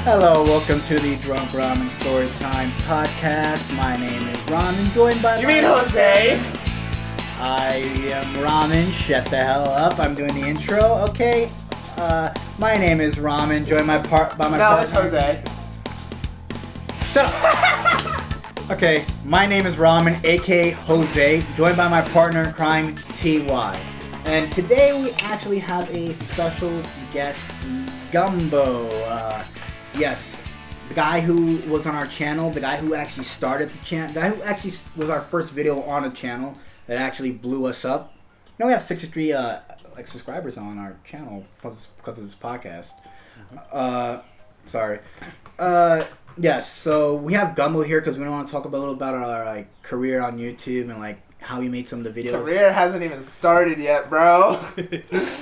Hello, welcome to the Drunk Ramen Storytime Podcast. My name is Ramen, joined by You mean Jose? I am Ramen, shut the hell up, I'm doing the intro, okay? My name is Ramen, joined by my partner. No, it's Jose. Shut up! Okay, my name is Ramen, aka Jose, joined by my partner in crime, TY. And today we actually have a special guest, Gumbo. Yes, the guy who was on our channel, the guy who actually started the channel, the guy who actually was our first video on the channel that actually blew us up. We have 63 subscribers on our channel because of this podcast. Sorry. Yes, so we have Gumbo here because we want to talk a little about our career on YouTube and how we made some of the videos. Career hasn't even started yet, bro.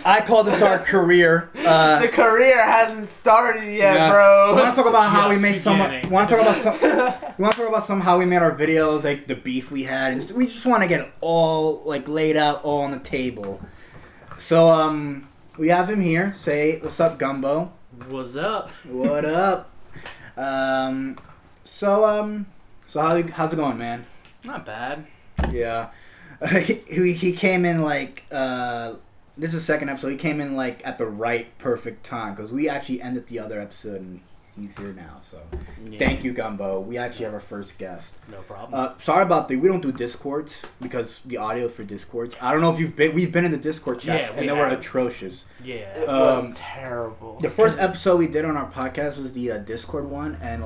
I call this our career. The career hasn't started yet, bro. We want to talk about how we made some. We want to talk about how we made our videos, like the beef we had, and we just want to get it all laid out, all on the table. So we have him here. Say what's up, Gumbo. What's up? What up? So how's it going, man? Not bad. Yeah. He came in this is the second episode. He came in at the right perfect time because we actually ended the other episode and he's here now. So Thank you, Gumbo. We actually have our first guest. No problem. Sorry about we don't do Discords because the audio for Discords. I don't know if we've been in the Discord chats and they were atrocious. Yeah. It was terrible. The first episode we did on our podcast was the Discord one, and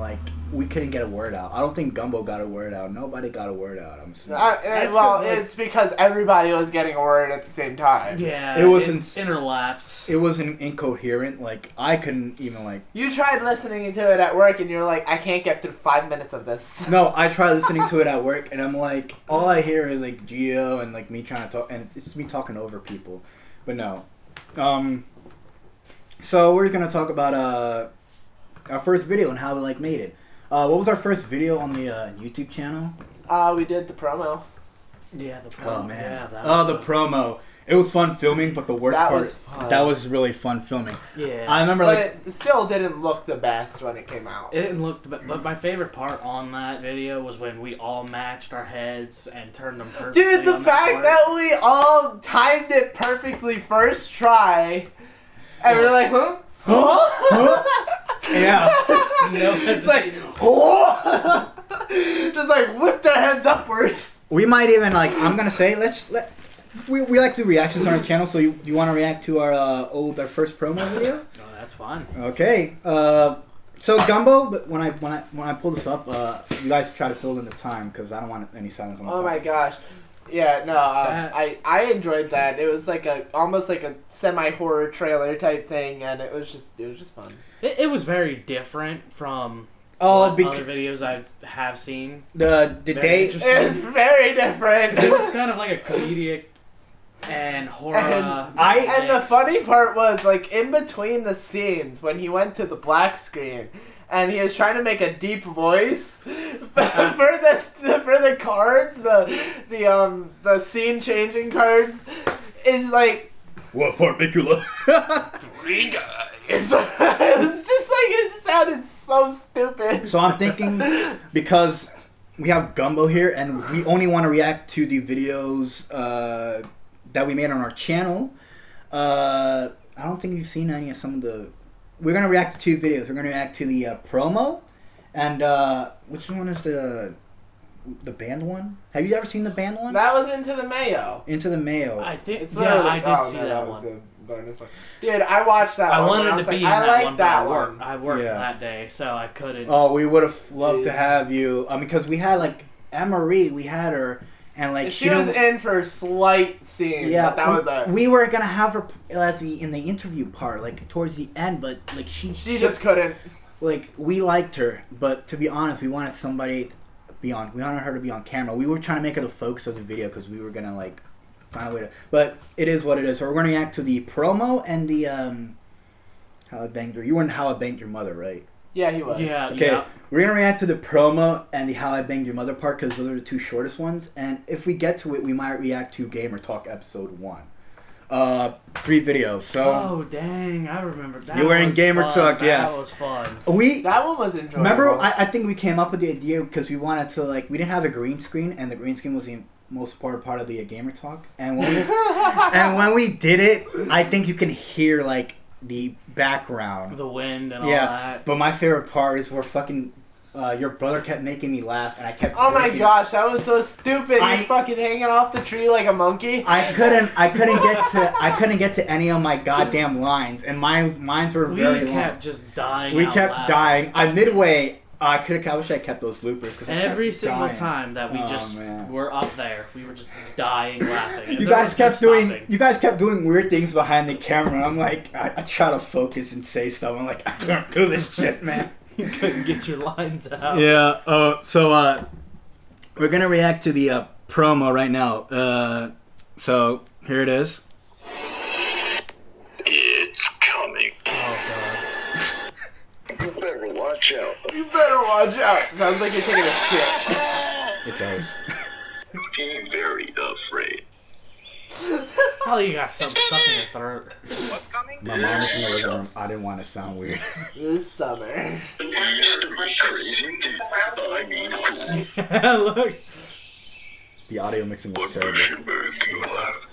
we couldn't get a word out. I don't think Gumbo got a word out. Nobody got a word out. I'm sorry. It's because everybody was getting a word at the same time. Yeah. It was interlapse. It was incoherent. I couldn't even You tried listening to it at work, and you're like, I can't get through 5 minutes of this. No, I tried listening to it at work, and I'm all I hear is Gio and me trying to talk, and it's just me talking over people. But no. So we're gonna talk about our first video and how we made it. What was our first video on the YouTube channel? We did the promo. Yeah, the promo. Oh man. Yeah, the promo. It was fun filming, but the worst that was really fun filming. Yeah. I remember but it still didn't look the best when it came out. It didn't look, but my favorite part on that video was when we all matched our heads and turned them perfectly. Dude, the fact that we all timed it perfectly first try, and we're like, huh? Yeah. It's like, whoa! Just whipped our heads upwards. We might even I'm gonna say we like to do reactions on our channel. So you want to react to our first promo video? Oh, that's fun. Okay. So Gumbo, but when I pull this up, you guys try to fill in the time because I don't want any silence on the Oh phone. my gosh. Yeah, no, I enjoyed that. It was almost like a semi-horror trailer type thing, and it was just fun. It was very different from other videos I have seen. The day It was very different. It was kind of like a comedic and horror. And the funny part was in between the scenes when he went to the black screen. And he was trying to make a deep voice for the cards, the scene changing cards, is what part make you laugh? 3 guys. It just sounded so stupid. So I'm thinking because we have Gumbo here and we only want to react to the videos that we made on our channel. I don't think you've seen any of some of the. We're gonna react to 2 videos. We're gonna react to the promo, and which one is the band one? Have you ever seen the band one? That was Into the Mayo. Into the Mayo. I think. It's I did see that one. Dude, I watched that one. I wanted to be in that one, but I worked Yeah. that day, so I couldn't. Oh, we would have loved to have you. Because we had Anne-Marie, we had her, and she was in for a slight scene. Yeah, but that was it. We were gonna have her in the interview part, towards the end, but she just couldn't. We liked her, but to be honest, we wanted somebody we wanted her to be on camera. We were trying to make her the focus of the video because we were gonna find a way to. But it is what it is. So we're gonna react to the promo and the How I Banged Your. You were in How I Banged Your Mother, right? Yeah, he was. Yeah. Okay, Yeah. we're gonna react to the promo and the How I Banged Your Mother part because those are the 2 shortest ones. And if we get to it, we might react to Gamer Talk episode 1. 3 videos. So Oh dang, I remember that. You were in Gamer fun. Talk, yes. That was fun. That one was enjoyable. Remember, I think we came up with the idea because we wanted to we didn't have a green screen, and the green screen was the most important part of the Gamer Talk. And when we did it, I think you can hear the background, the wind and all that. But my favorite part is where fucking your brother kept making me laugh, and I kept. Oh my gosh, that was so stupid! He's fucking hanging off the tree like a monkey. I couldn't get to any of my goddamn lines, and mines were very long. We kept just dying. We kept dying. Midway. I wish I kept those bloopers because every single time that we were up there, we were just dying laughing. And you guys kept doing weird things behind the camera. And I'm like, I try to focus and say stuff. I'm like, I can't do this shit, man. You couldn't get your lines out. Yeah. So we're gonna react to the promo right now. So here it is. It's coming. Oh god. You better watch out. You better watch out. Sounds like you're taking a shit. It does. Be very afraid. It's how you got something stuck in your throat. What's coming? My mom was in the living room. I didn't want to sound weird. This summer. He used to be crazy dude. I mean cool. Look. The audio mixing was What terrible. version make you laugh?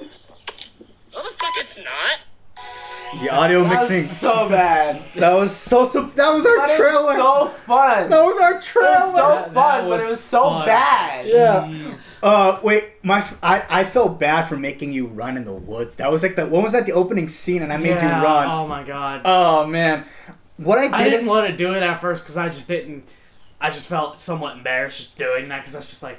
No, the fuck it's not. The audio That mixing. was so bad. That was our But trailer. it was so fun. That was our It was trailer. so That fun, was but it was so fun. bad. Yeah. Jeez. Wait, I felt bad for making you run in the woods. That was when was that the opening scene and I made you run? Oh my god. Oh man. What I I didn't is, want to do it at first because I just felt somewhat embarrassed just doing that because I was just like,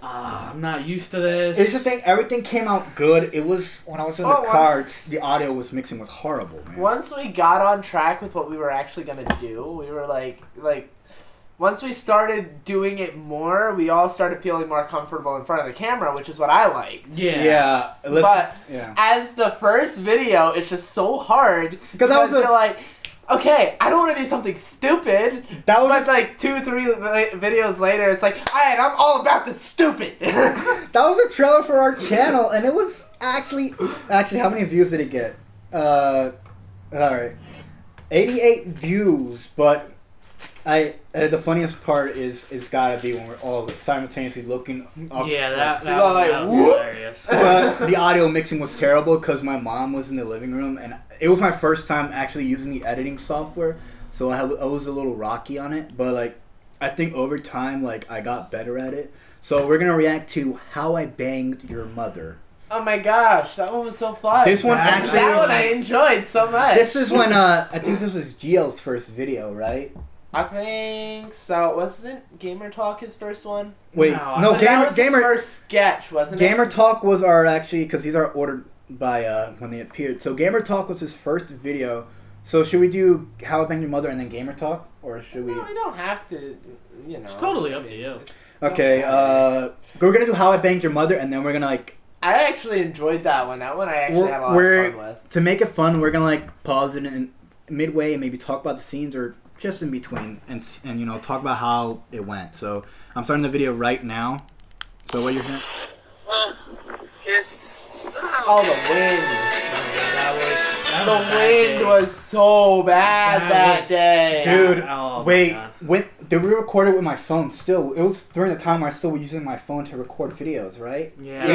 I'm not used to this. it's the thing, everything came out good. It was when I was in the cards, the audio mixing was horrible, man. Once we got on track with what we were actually gonna do, we were like once we started doing it more, we all started feeling more comfortable in front of the camera, which is what I liked. Yeah. But as the first video, it's just so hard because you're like, okay, I don't want to do something stupid. But 2-3 videos later, it's like, alright, I'm all about the stupid. That was a trailer for our channel, and it was actually how many views did it get? Alright, 88 views, but the funniest part is gotta be when we're all simultaneously looking up. Yeah, that was whoop. hilarious. But the audio mixing was terrible because my mom was in the living room, and it was my first time actually using the editing software, so I was a little rocky on it. But I think over time, I got better at it. So we're gonna react to How I Banged Your Mother. Oh my gosh, that one was so fun. This one actually- That one I enjoyed so much. This is when I think this was Gio's first video, right? I think so. Wasn't Gamer Talk his first one? Wait, No, no, That was his Gamer first sketch, wasn't Gamer it? Talk was our because these are ordered by when they appeared. So Gamer Talk was his first video. So should we do How I Banged Your Mother and then Gamer Talk, or should we? No, we don't have to. It's totally up to you. Okay, we're gonna do How I Banged Your Mother, and then we're gonna I actually enjoyed that one. That one I actually had a lot of fun with. to make it fun. We're gonna pause it in midway and maybe talk about the scenes or just in between, and talk about how it went. So I'm starting the video right now. So what you're hearing? It's. Oh, the wind. That The wind was so bad that day. Dude, Oh my wait, God. did we record it with my phone still? It was during the time where I still was using my phone to record videos, right? Yeah.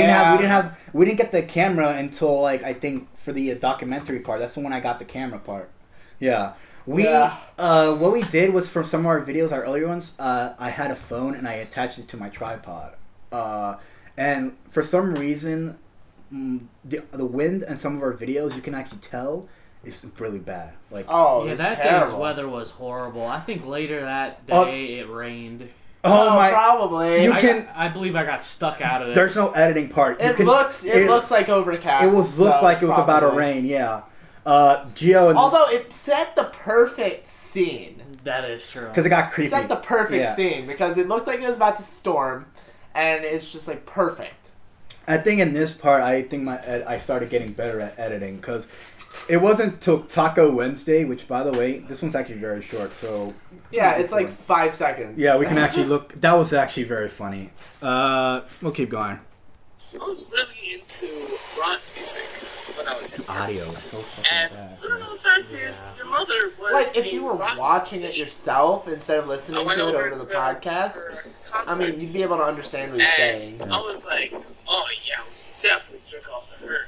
We didn't get the camera until I think for the documentary part. That's when I got the camera part. Yeah. What we did was for some of our videos, our earlier ones, I had a phone and I attached it to my tripod. And for some reason, the wind and some of our videos, you can actually tell it's really bad. That day's weather was horrible. I think later that day it rained. Probably. I believe I got stuck out of it. There's no editing part. It looks like overcast. It looked like it was about to rain. Yeah. Gio. Although it set the perfect scene. That is true. Because it got creepy. It set the perfect scene because it looked like it was about to storm, and it's just perfect. I think in this part, I started getting better at editing because it wasn't till Taco Wednesday, which by the way, this one's actually very short. So yeah, it's 5 seconds. Yeah, we can actually look. That was actually very funny. We'll keep going. I was really into rock music. when I was younger. Audio is so fucking And bad. little known fact is, your mother was Like, if you were a rock watching it musician. yourself instead of listening I to went it over over the to podcast, her I mean, you'd concerts, be able to understand what he's saying. and I was like, oh yeah, we definitely took off the hurt.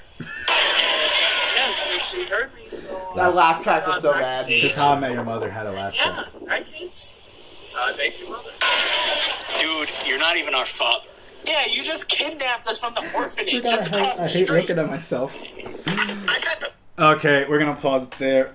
Yes, and she heard me, so That laugh track was so bad. backstage. Just How I Met Your Mother had a laugh Yeah, track. right, kids? That's how I met your mother. Dude, you're not even our father. Yeah, you just kidnapped us from the orphanage God, just across the I hate street. looking at myself. I got the Okay, we're gonna pause it there.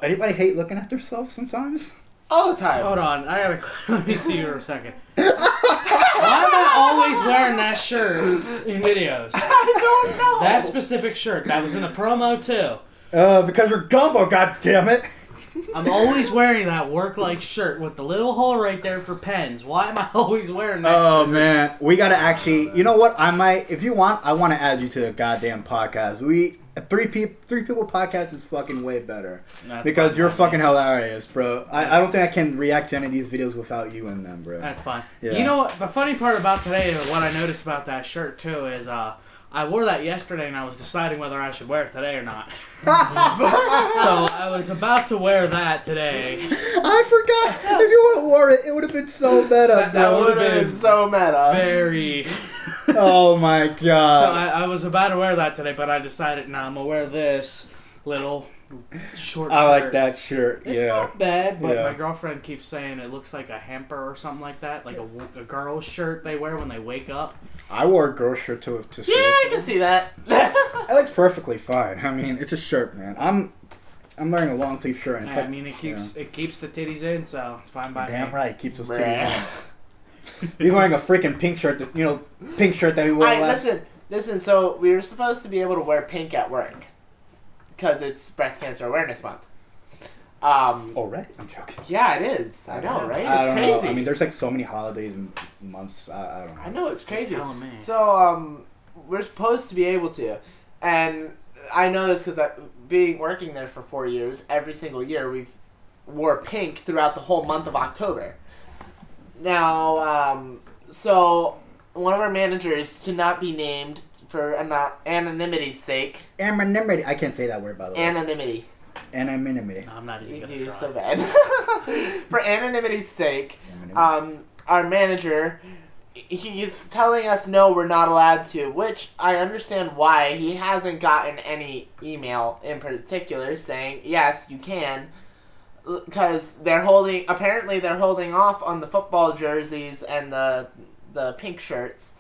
Anybody hate looking at themselves sometimes? All the time. Hold on, I gotta let me see for a second. Why am I always wearing that shirt in videos? I don't know. That specific shirt that was in a promo too. Because you're Gumbo, goddammit! I'm always wearing that work-like shirt with the little hole right there for pens. Why am I always wearing that Oh shirt? man, we gotta actually. You know what? I might, if you want, I want to add you to a goddamn podcast. Three people podcast is fucking way better That's because fine, you're man. fucking hilarious, bro. I don't think I can react to any of these videos without you in them, bro. That's fine. Yeah. You know what? The funny part about today, what I noticed about that shirt too, is I wore that yesterday and I was deciding whether I should wear it today or not. So I was about to wear that today. I forgot. If you would have wore it, it would have been so meta, That bro. would've Would have been been so meta. Very. Oh my So god. I was about to wear that today, but I decided, nah, I'm gonna wear this little short shirt. I like that shirt. It's Yeah. not bad, but Yeah. my girlfriend keeps saying it looks like a hamper or something like that, like a girl's shirt they wear when they wake up. I wore a girl shirt to Yeah, school. I can see that. It looks perfectly fine. I mean, it's a shirt, man. I'm wearing a long sleeve shirt. And it's I like, mean, it keeps the titties in, so it's fine by damn me. right, keeps us Bruh. titties on. You're wearing a freaking pink shirt. Pink shirt that we wore Alright, last. listen. So we were supposed to be able to wear pink at work because it's Breast Cancer Awareness Month. Already? I'm joking. Yeah, it is. I know, right? I It's don't crazy. know. I mean, there's like so many holidays and months. I don't know. I know it's crazy. Telling me. So we're supposed to be able to, and I know this because working there for 4 years, every single year we've wore pink throughout the whole month of October. Now, so one of our managers, to not be named for anonymity's sake, Anonymity. I can't say that word, by the way. anonymity. Anonymity. I'm not even gonna You're try. so bad. For anonymity's sake, Anonymity. our manager, he's telling us no, we're not allowed to, which I understand why. He hasn't gotten any email in particular saying, yes, you can, because apparently they're holding off on the football jerseys and the pink shirts,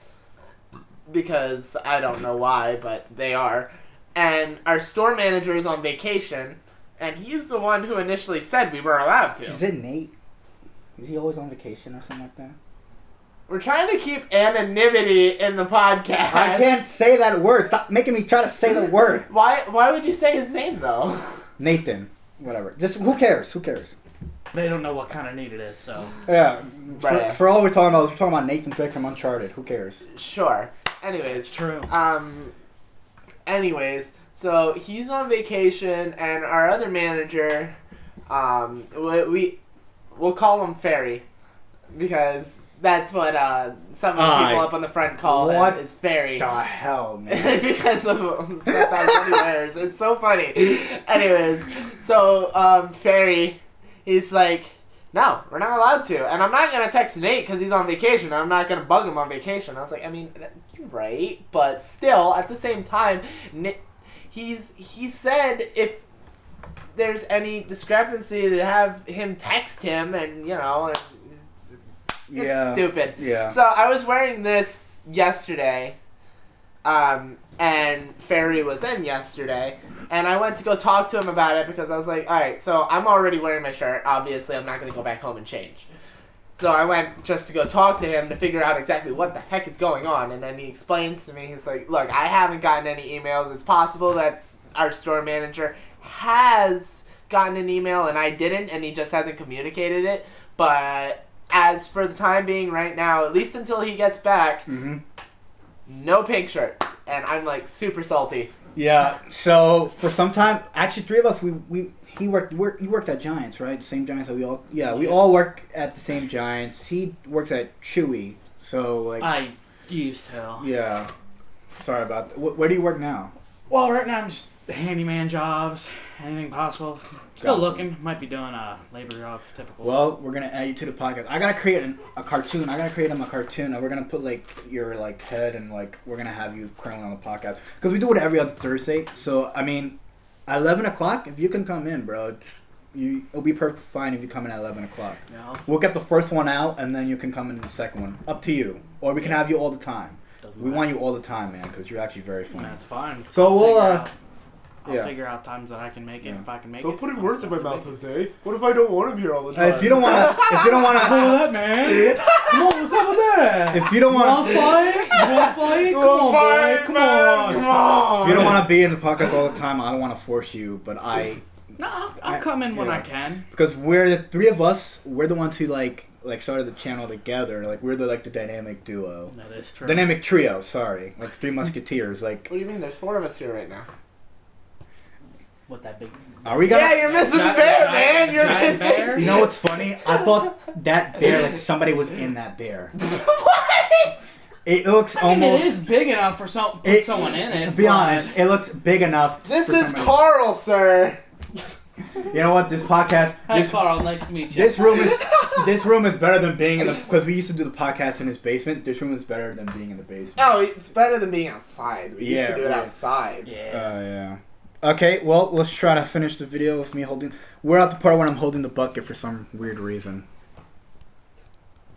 because I don't know why, but they are. And our store manager is on vacation, and he's the one who initially said we were allowed to. Is it Nate? Is he always on vacation or something like that? We're trying to keep anonymity in the podcast. I can't say that word. Stop making me try to say the word. Why would you say his name, though? Nathan. Whatever. Just who cares? Who cares? They don't know what kind of need it is, so. Yeah. Right. For all we're talking about Nathan Drake from Uncharted. Who cares? Sure. It's Anyways, true. so he's on vacation, and our other manager, we'll call him Ferry, because that's what some of the people up on the front call what him. It's Ferry. The hell, man. Because of sometimes what he wears. It's so funny. Anyways, so Ferry, he's like, no, we're not allowed to. And I'm not going to text Nate because he's on vacation. I'm not going to bug him on vacation. I was like, I mean, you're right. But still, at the same time, he said if there's any discrepancy to have him text him and, it's stupid. Yeah. So I was wearing this yesterday, and Ferry was in yesterday, and I went to go talk to him about it because I was like, alright, so I'm already wearing my shirt. Obviously, I'm not going to go back home and change. So I went just to go talk to him to figure out exactly what the heck is going on, and then he explains to me, he's like, look, I haven't gotten any emails. It's possible that our store manager has gotten an email and I didn't, and he just hasn't communicated it, but as for the time being right now, at least until he gets back, no pink shirts. And I'm like super salty. Yeah, so for some time, actually 3 of us, he works at Giants, right? The same Giants that we all work at the same Giants. He works at Chewy, so like. I used to. Yeah. Sorry about that. Where do you work now? Well, right now I'm just handyman jobs, anything possible. Still Gotcha. looking. Might be doing labor jobs, typical. Well, we're gonna add you to the podcast. I gotta create a cartoon. I gotta create him a cartoon, and we're gonna put like your like head, and like we're gonna have you curling on the podcast because we do it every other Thursday. So I mean, at 11 o'clock, if you can come in, bro, it'll be perfect fine if you come in at 11 o'clock. Yeah, We'll get the first one out, and then you can come in the second one. Up to you, or we can have you all the time. We want you all the time, man, because you're actually very funny. That's fine. So we'll I'll figure out times that I can make it if I can make it. Stop putting words in my mouth, Jose. What if I don't want him here all the time? if you don't wanna, What's up with that, man? Come on, what's up with that? if you don't You wanna, want to fight? You want to fight? Come on, boy. Come on. Come on. if you don't wanna be in the podcast all the time, I don't wanna force you, but No, I'll come in when I can. because we're the three of us. We're the ones who like started the channel together. Like we're the dynamic duo, That is true. dynamic trio. Sorry, like Three Musketeers. Like, What do you mean? There's 4 of us here right now. What, that big... are we gonna? Yeah, you're missing the bear, man. You're giant missing. bear? You know what's funny? I thought that bear, like somebody was in that bear. What? It looks I mean, almost. it is big enough for someone in it. To be but- honest, it looks big enough. This for is somebody- Carl, sir. You know what? This podcast. Hi, This, Carl. Nice to meet you. this room is better than being in the, because we used to do the podcast in his basement. This room is better than being in the basement. Oh, it's better than being outside. We used Yeah, to do it right. outside. Yeah. Yeah. Okay, well, let's try to finish the video with me holding. We're at the part when I'm holding the bucket for some weird reason.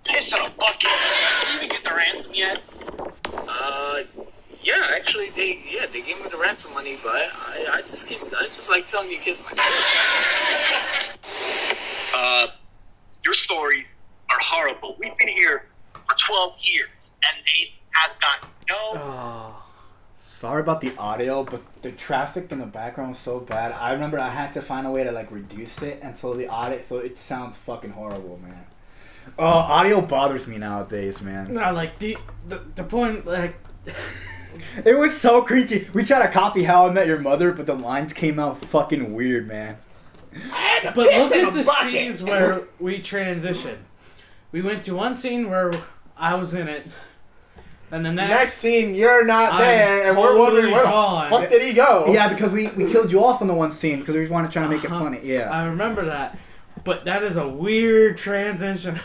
Piss in a bucket. Did you even get the ransom yet? Yeah, actually, they gave me the ransom money, but I just like telling you kids myself. Your stories are horrible. We've been here for 12 years, and they have got no... Sorry about the audio, but the traffic in the background was so bad. I remember I had to find a way to like reduce it, and so it sounds fucking horrible, man. Audio bothers me nowadays, man. No, like, the point, like... It was so cringy. We tried to copy How I Met Your Mother, but the lines came out fucking weird, man. But look at the scenes where we transitioned. We went to one scene where I was in it, and the Next scene, you're not I'm there, and we're wondering where gone. the fuck did he go? Yeah, because we killed you off on the one scene because we wanted to try to make it funny. Yeah. I remember that. But that is a weird transition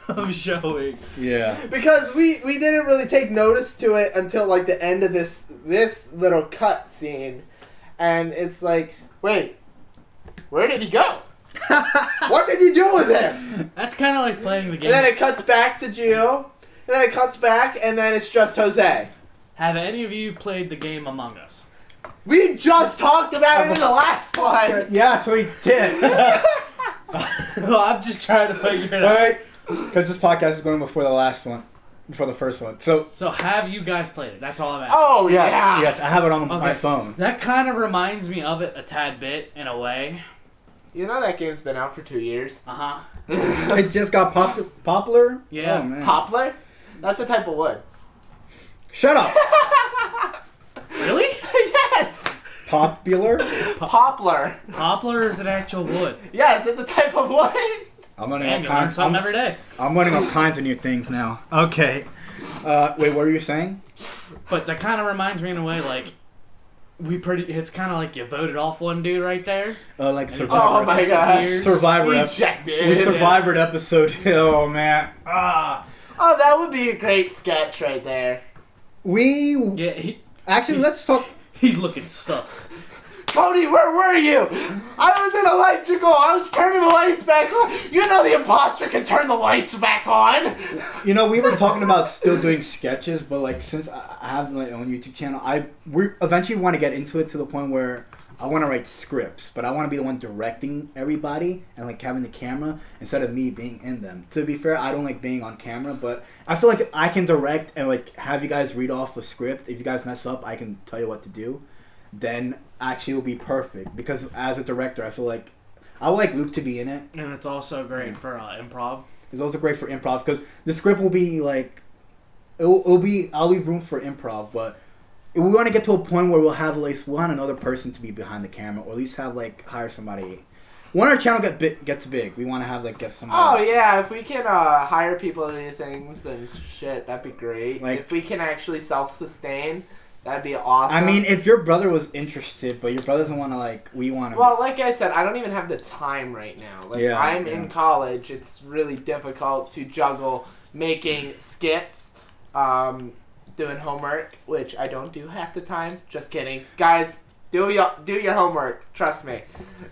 of showing. Yeah. Because we didn't really take notice to it until like the end of this little cut scene, and it's like, wait, where did he go? What did you do with him? That's kind of like playing the game. And then it cuts back to Gio, and then it cuts back, and then it's just Jose. Have any of you played the game Among Us? We just talked about it in the last one. Yeah, so he did. Well, I'm just trying to figure it out. Alright. Because this podcast is going before the last one. Before the first one. So have you guys played it? That's all I'm asking. Oh yes, yeah. yes, I have it on my Okay. phone. That kind of reminds me of it a tad bit, in a way. You know that game's been out for 2 years. Uh-huh. It just got popular? Yeah. Oh, man. Poplar? That's a type of wood. Shut up. Really? Yes. Popular? Poplar. Poplar is an actual wood. Yes, it's a type of wood. I'm learning Damn, all you learn kinds. something every day. I'm learning all kinds of new things now. Okay. Wait, what were you saying? But that kind of reminds me in a way, like, it's kind of like you voted off one dude right there. Like And Survivor. Oh my just gosh. disappears. Survivor. Rejected. We Survivor episode. Oh man. Oh, that would be a great sketch right there. We Yeah, actually let's talk. he's looking sus. Cody, where were you? I was in electrical. I was turning the lights back on. You know the imposter can turn the lights back on. You know, we were talking about still doing sketches, but like since I have my own YouTube channel, we eventually want to get into it to the point where I want to write scripts, but I want to be the one directing everybody and like having the camera instead of me being in them. To be fair, I don't like being on camera, but I feel like I can direct and like have you guys read off a script. If you guys mess up, I can tell you what to do. Then actually it'll be perfect because as a director, I feel like I would like Luke to be in it. And it's also great for improv. It's also great for improv because the script will be like it'll be. I'll leave room for improv, but we want to get to a point where we'll want another person to be behind the camera, or at least have like hire somebody. When our channel gets big, we want to have like get somebody. Oh yeah, if we can hire people to do things and shit, that'd be great. Like- if we can actually self-sustain, That'd be awesome. I mean, if your brother was interested, but your brother doesn't want to, like, we want to... Well, like I said, I don't even have the time right now. Like, Yeah, I'm in college. It's really difficult to juggle making skits, doing homework, which I don't do half the time. Just kidding. Guys, do your homework. Trust me.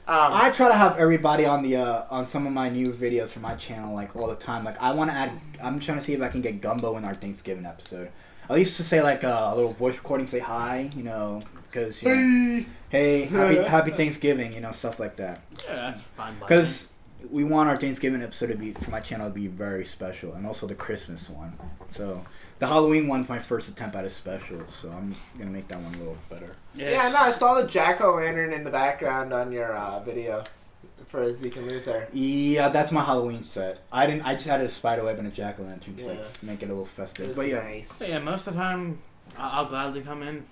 I try to have everybody on the on some of my new videos for my channel, like, all the time. Like, I want to add... I'm trying to see if I can get Gumbo in our Thanksgiving episode. At least to say, like, a little voice recording, say hi, you know, because, you know, hey, happy Thanksgiving, you know, stuff like that. Yeah, that's fine. Because we want our Thanksgiving episode to be, for my channel, to be very special, and also the Christmas one. So, the Halloween one's my first attempt at a special, so I'm going to make that one a little better. Yes. Yeah, no, I saw the jack-o'-lantern in the background on your video for Zeke and Luther. Yeah, that's my Halloween set. I just added a spiderweb and a jack-o'-lantern to Yeah. make it a little festive. It was But yeah, nice. But yeah, most of the time, I'll gladly come in.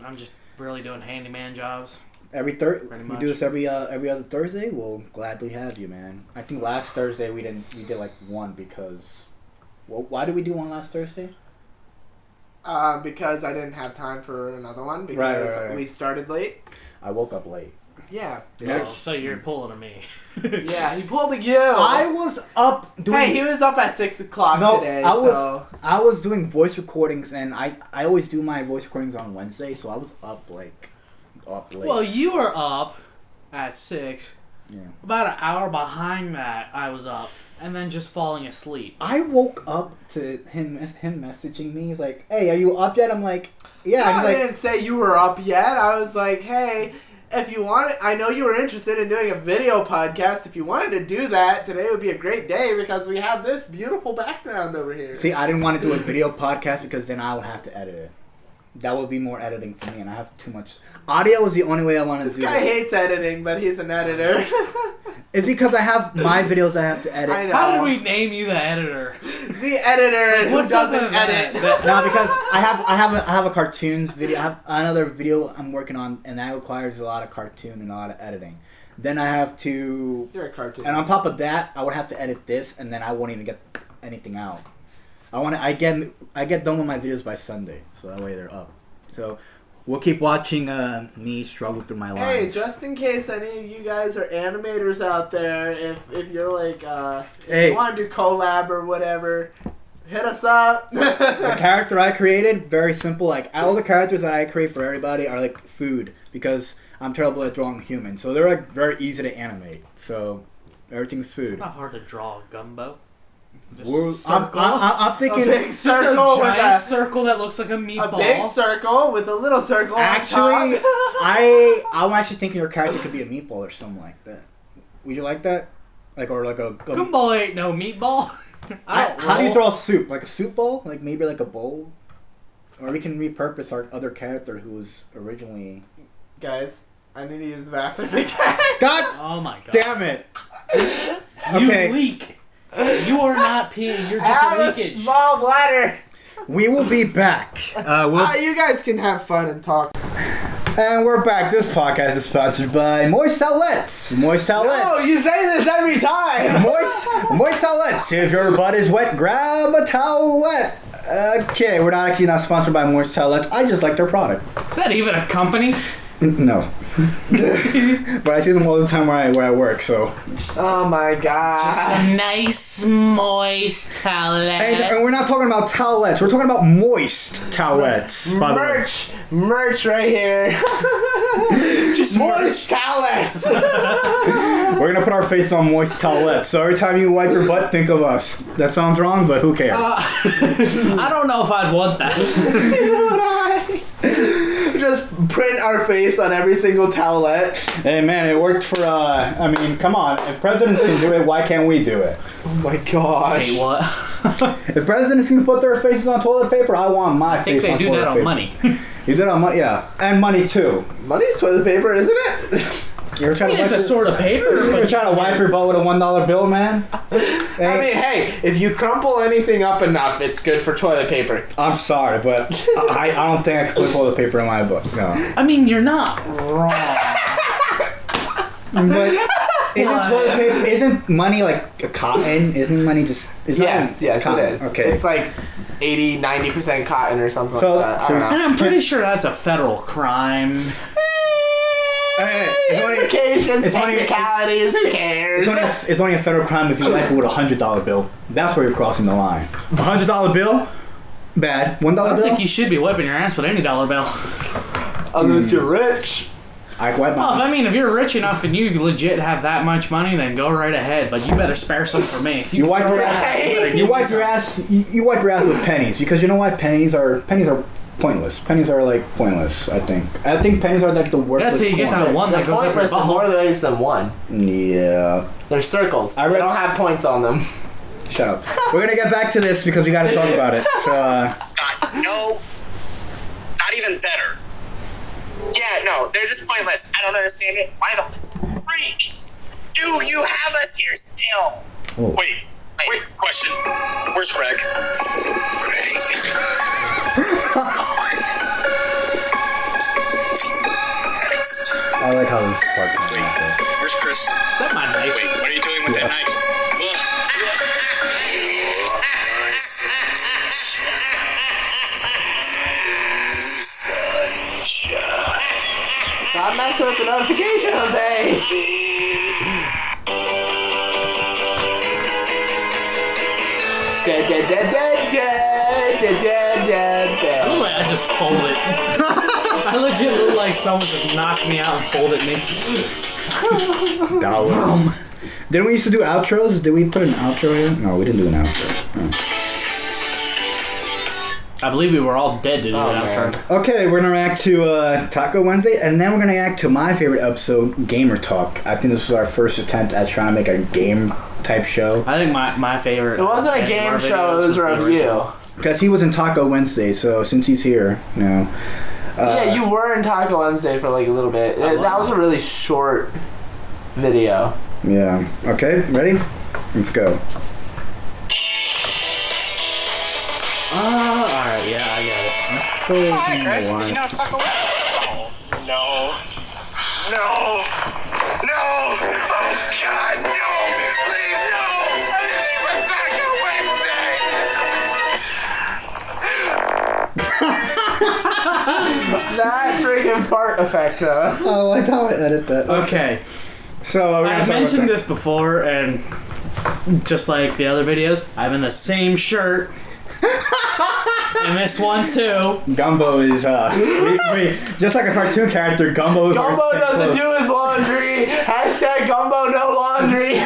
I'm just really doing handyman jobs. we Pretty do much. this every other Thursday. We'll gladly have you, man. I think last Thursday we did like one because, well, why did we do one last Thursday? Because I didn't have time for another one because Right. we started late. I woke up late. Yeah. Yeah. Oh, so you're pulling to me. Yeah, he pulled a you. I was up doing. Hey, he was up at 6 o'clock No, today. I was doing voice recordings, and I always do my voice recordings on Wednesday, so I was up late. Well, you were up at 6. Yeah. About an hour behind that, I was up, and then just falling asleep. I woke up to him messaging me. He's like, "Hey, are you up yet?" I'm like, "Yeah." No, He's I like, didn't say you were up yet. I was like, hey, if you wanted, I know you were interested in doing a video podcast. If you wanted to do that, today would be a great day because we have this beautiful background over here. See, I didn't want to do a video podcast because then I would have to edit it. That would be more editing for me, and I have too much. Audio was the only way I wanted This to do guy this. hates editing, but he's an editor. It's because I have my videos I have to edit. I know. How did we name you the editor? The editor who What's up doesn't with that? edit. No, because I have a cartoons video. I have another video I'm working on, and that requires a lot of cartoon and a lot of editing. Then I have to, You're a cartoon. and on top of that, I would have to edit this, and then I won't even get anything out. I get done with my videos by Sunday, so that way they're up. So we'll keep watching me struggle through my Hey, lines. just in case any of you guys are animators out there, if you're like, if Hey. you want to do collab or whatever, hit us up. The character I created, very simple. Like all the characters that I create for everybody are like food because I'm terrible at drawing humans. So they're like very easy to animate. So everything's It's food. not hard to draw, Gumbo. Just I'm circle. I'm A thinking. big Just circle a with giant a circle that looks like a meatball. big circle with a little circle Actually, on top. I'm actually thinking your character could be a meatball or something like that. Would you like that? Like or like a. Gumball ain't no meatball. How do you draw soup? Like a soup bowl? Like maybe like a bowl? Or we can repurpose our other character who was originally. Guys, I need to use the bathroom again. God Oh my god. damn it! You Okay. leak. You are not peeing. You're I just have a a leakage. small bladder. We will be back. You guys can have fun and talk. And we're back. This podcast is sponsored by Moist Towelettes. Moist Towelettes. Oh, you say this every time. Moist Towelettes. If your butt is wet, grab a towelette. Okay, we're not sponsored by Moist Towelettes. I just like their product. Is that even a company? No. But I see them all the time where I work, so. Oh my god. A nice moist towelette. And we're not talking about towelettes. We're talking about moist towelettes. by the way. Merch right here. Just moist towelettes. We're gonna put our face on moist towelettes. So every time you wipe your butt, think of us. That sounds wrong, but who cares? I don't know if I'd want that. Just print our face on every single towelette. Hey man, it worked for, I mean, come on. If presidents can do it, why can't we do it? Oh my gosh. Wait, what? If presidents can put their faces on toilet paper, I want my I think face they on do toilet that on paper. money. You did it on money, yeah. And money too. Money's toilet paper, isn't it? You ever try to It's a sort of paper. You ever But try to wipe your butt with a $1 bill, man? I mean, hey, if you crumple anything up enough, it's good for toilet paper. I'm sorry, but I don't think I can put toilet paper in my book. No. I mean, you're not wrong. But Isn't toilet paper? Isn't money like a cotton? Isn't money just? Yes, it is. Okay. It's like 80-90% cotton or something So, like that. I don't know. And I'm pretty sure that's a federal crime. Implications, it's only- technicalities, who cares? It's only a federal crime if you wipe it with $100 bill. That's where you're crossing the line. $100 bill, bad. $1 I don't bill, think you should be wiping your ass with any dollar bill. Unless you're rich. I wipe Well, my. I mean, if you're rich enough and you legit have that much money, then go right ahead. But you better spare some for me. You wipe your ass. Right. You wipe your ass. You wipe your ass with pennies because you know why pennies are pointless. Pennies are like pointless. I think pennies are like the worthless. That's till you get coin. that one They're that goes up your pointless in more butthole. ways than one. Yeah. They're circles. I They read don't have points on them. Shut up. We're gonna get back to this because we got to talk about it. So. Got no, not even better. Yeah, no, they're just pointless. I don't understand it. Why the freak do you have us here still? Oh. Wait, question. Where's Greg? Greg. I like how this part comes out. Where's Chris? Is that my knife? Wait, what are you doing with that knife? Stop messing with the notification, Jose. I look like I just folded. I legit look like someone just knocked me out and folded me. Didn't we used to do outros? Did we put an outro here? No, we didn't do an outro. No. I believe we were all dead to do that outro. Okay, we're gonna react to Taco Wednesday, and then we're gonna react to my favorite episode, Gamer Talk. I think this was our first attempt at trying to make a game type show. I think my favorite. It wasn't a game show, it was a review. Because he was in Taco Wednesday, so since he's here, you know. Yeah, you were in Taco Wednesday for like a little bit. That was a really short video. Yeah. Okay, ready? Let's go. Alright, yeah, I get it. Hi, Chris. Did you know it's Taco Wednesday? No. No. No. Oh, God, no. Please, no. I think it's Taco Wednesday. That freaking fart effect, though. I like how I edit that. Okay. So we're gonna I talk mentioned about this before, and just like the other videos, I'm in the same shirt. And this one too. Gumbo is just like a cartoon character. Gumbo Doesn't do his laundry. Hashtag Gumbo no laundry.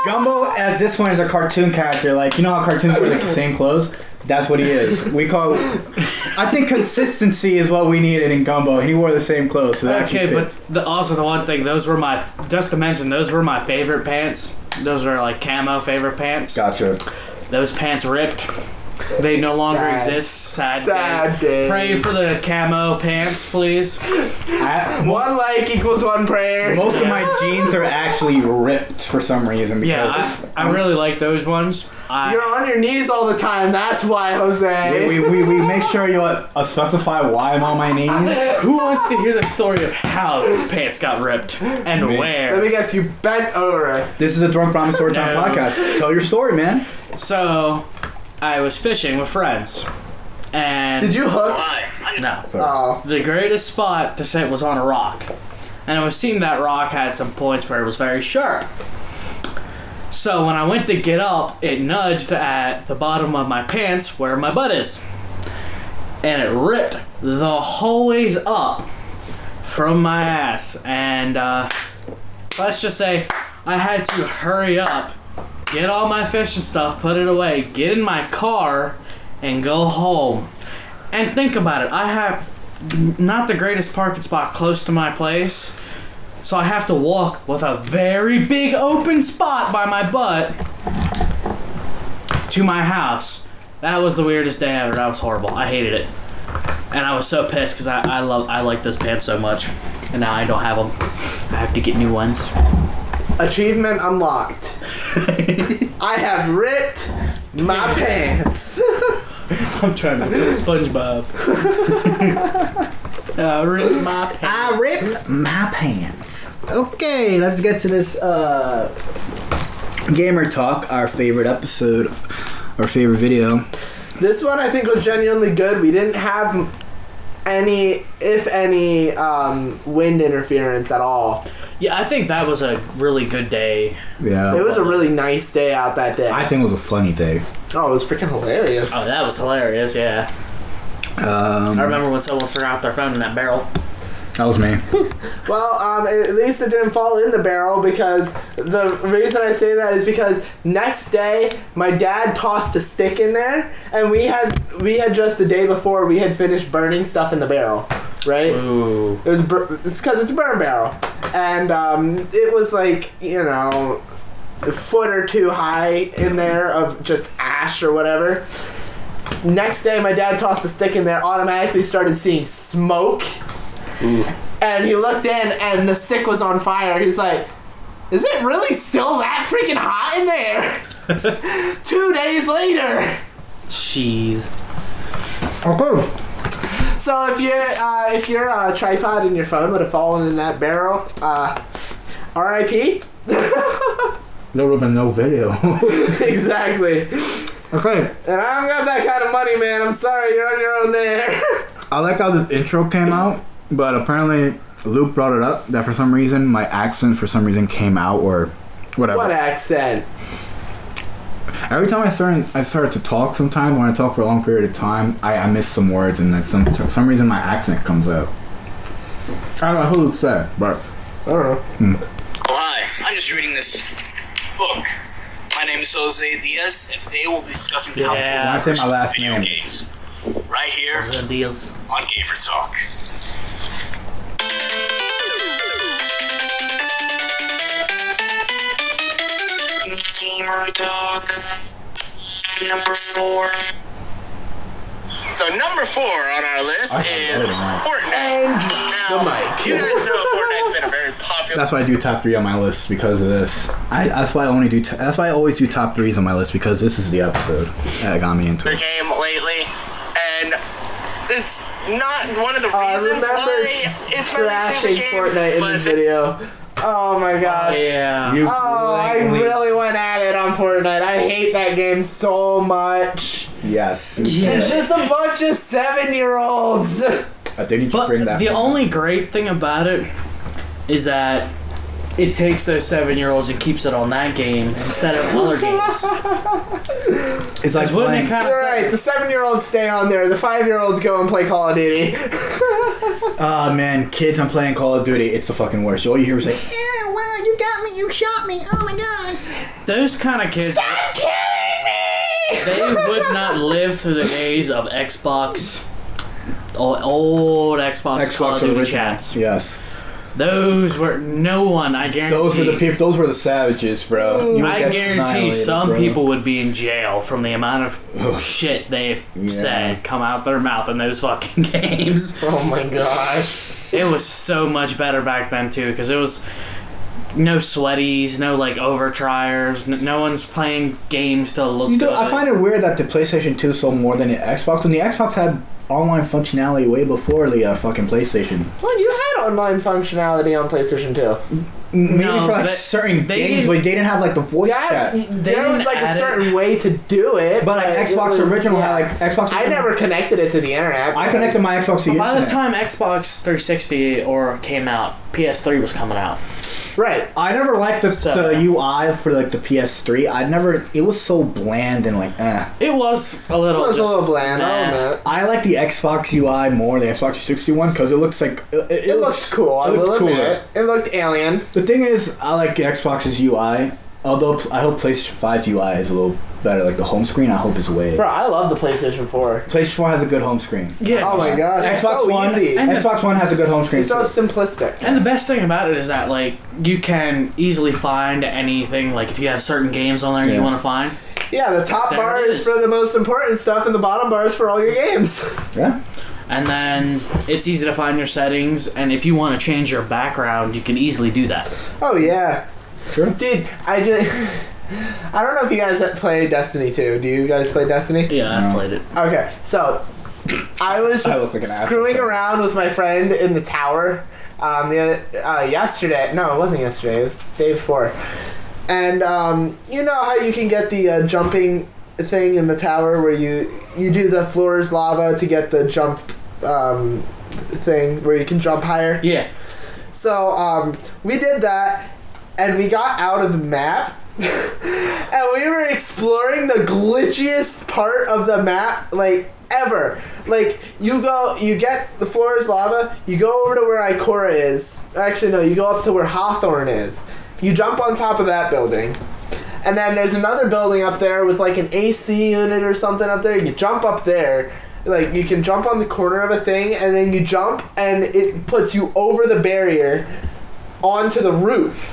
Gumbo at this point is a cartoon character. Like, you know how cartoons wear the same clothes? That's what he is. I think consistency is what we needed in Gumbo, and he wore the same clothes. So that Okay, but also the one thing, those were my favorite pants. Those were like camo favorite pants. Gotcha. Those pants ripped. They no longer Sad. exist. Sad Sad day. day. Pray for the camo pants, please. One like equals one prayer. Most of my jeans are actually ripped for some reason. Because Yeah, I really like those ones. You're on your knees all the time. That's why, Jose. we make sure you specify why I'm on my knees. Who wants to hear the story of how those pants got ripped and Me. where? Let me guess. You bent over. This is a Drunk Promise Story Time No. podcast. Tell your story, man. So, I was fishing with friends, and Did you hook? no. Oh. The greatest spot to sit was on a rock, and it was seen that rock had some points where it was very sharp. So when I went to get up, it nudged at the bottom of my pants where my butt is, and it ripped the whole ways up from my ass. And let's just say I had to hurry up, get all my fishing stuff, put it away, get in my car, and go home. And think about it, I have not the greatest parking spot close to my place, so I have to walk with a very big open spot by my butt to my house. That was the weirdest day ever. That was horrible. I hated it. And I was so pissed because I like those pants so much. And now I don't have them. I have to get new ones. Achievement unlocked. I have ripped my pants. I'm trying to put SpongeBob. I ripped my pants. I ripped my pants. Okay, let's get to this Gamer Talk, our favorite episode, our favorite video. This one I think was genuinely good. We didn't have any, if any, wind interference at all. Yeah, I think that was a really good day. Yeah. It was a really nice day out that day. I think it was a funny day. Oh, it was freaking hilarious. Oh, that was hilarious, yeah. I remember when someone forgot their phone in that barrel. That was me. Well, at least it didn't fall in the barrel, because the reason I say that is because next day my dad tossed a stick in there, and we had just the day before we had finished burning stuff in the barrel, right? Ooh. It's because it's a burn barrel, and it was like, you know, a foot or two high in there of just ash or whatever. Next day my dad tossed a stick in there, automatically started seeing smoke. Ooh. And he looked in, and the stick was on fire. He's like, is it really still that freaking hot in there? 2 days later. Jeez. Okay. So if your tripod and your phone would have fallen in that barrel, R.I.P. There would have been no video. Exactly. Okay. And I don't got that kind of money, man. I'm sorry, you're on your own there. I like how this intro came out, but apparently Luke brought it up that for some reason my accent came out or whatever. What accent? Every time I start to talk sometime, when I talk for a long period of time, I miss some words, and then for some reason my accent comes out. I don't know who Luke said, but I don't know. Oh, hi. I'm just reading this book. My name is Jose Diaz, and today we'll be discussing how Yeah. when I say my last video name. games. Right here Those are deals. on Gamer Talk. Gamer Talk. Number 4. So number 4 on our list is Fortnite. And Now, the mic. you guys know Fortnite's been a very popular. That's why I do top 3 on my list, because of this. That's why I always do top 3s on my list, because this is the episode that got me into it. Game lately, and it's not one of the I reasons remember why it's my least favorite crashing game. Fortnite in but this video. Oh my gosh. Yeah. You I really went at it on Fortnite. I hate that game so much. Yes. It's just a bunch of 7-year-olds. I think you should bring But that. the back. only great thing about it is that it takes those 7-year-olds and keeps it on that game instead of other games. It's like Wouldn't playing, it kind of You're right, the 7-year-olds stay on there. The 5-year-olds go and play Call of Duty. oh man, kids, I'm playing Call of Duty. It's the fucking worst. All you hear is like, Wow, you got me, you shot me, oh my god. Those kind of kids, Stop killing me! they would not live through the days of Xbox, old Xbox Call of Duty original. chats. Yes. Those were no one. I guarantee. Those were the people. Those were the savages, bro. You would I get guarantee annihilated, some bro. people would be in jail from the amount of shit they've said come out their mouth in those fucking games. Oh my gosh. It was so much better back then too, because it was no sweaties, no like overtryers, no one's playing games to look good. I find it weird that the PlayStation 2 sold more than the Xbox. When the Xbox had online functionality way before the fucking PlayStation. Well, you had online functionality on PlayStation 2. Maybe No, for like but certain they games, didn't- but they didn't have like the voice Yeah, chat. there was like a add it. certain way to do it. But like it Xbox was- original yeah. had like Xbox. I never connected it to the internet. I connected my Xbox to the By the internet. time Xbox 360 came out, PS3 was coming out. Right. I never liked the UI for like the PS3. It was so bland and like It was a little. It was a just little bland. nah. I'll admit. I like the Xbox UI more, the Xbox 360 one, because it looks like It looked cool. I will admit. It looked alien. The thing is, I like Xbox's UI. Although I hope PlayStation 5's UI is a little better. Like the home screen, I hope is way. Bro, I love the PlayStation 4. PlayStation 4 has a good home screen. Yeah. Oh my gosh. It's Xbox so One, easy. And Xbox One has a good home screen. It's so too. simplistic. And the best thing about it is that like you can easily find anything. Like if you have certain games on there you want to find. Yeah, the top There bar it is is. for the most important stuff, and the bottom bar is for all your games. Yeah. And then it's easy to find your settings. And if you want to change your background, you can easily do that. Oh yeah, Sure. dude. I don't know if you guys play Destiny 2. Do you guys play Destiny? Yeah, I've played it. Okay, so I was I just look like an asshole screwing saying around with my friend in the tower, Yesterday. No, it wasn't yesterday. It was the day before. And you know how you can get the jumping thing in the tower where you do the floor is lava to get the jump thing where you can jump higher? Yeah. So we did that, and we got out of the map, and we were exploring the glitchiest part of the map, like, ever. Like, you get the floor is lava, you go over to where Ikora is. Actually, no, you go up to where Hawthorne is. You jump on top of that building. And then there's another building up there with, like, an AC unit or something up there. You jump up there. Like, you can jump on the corner of a thing, and then you jump, and it puts you over the barrier onto the roof.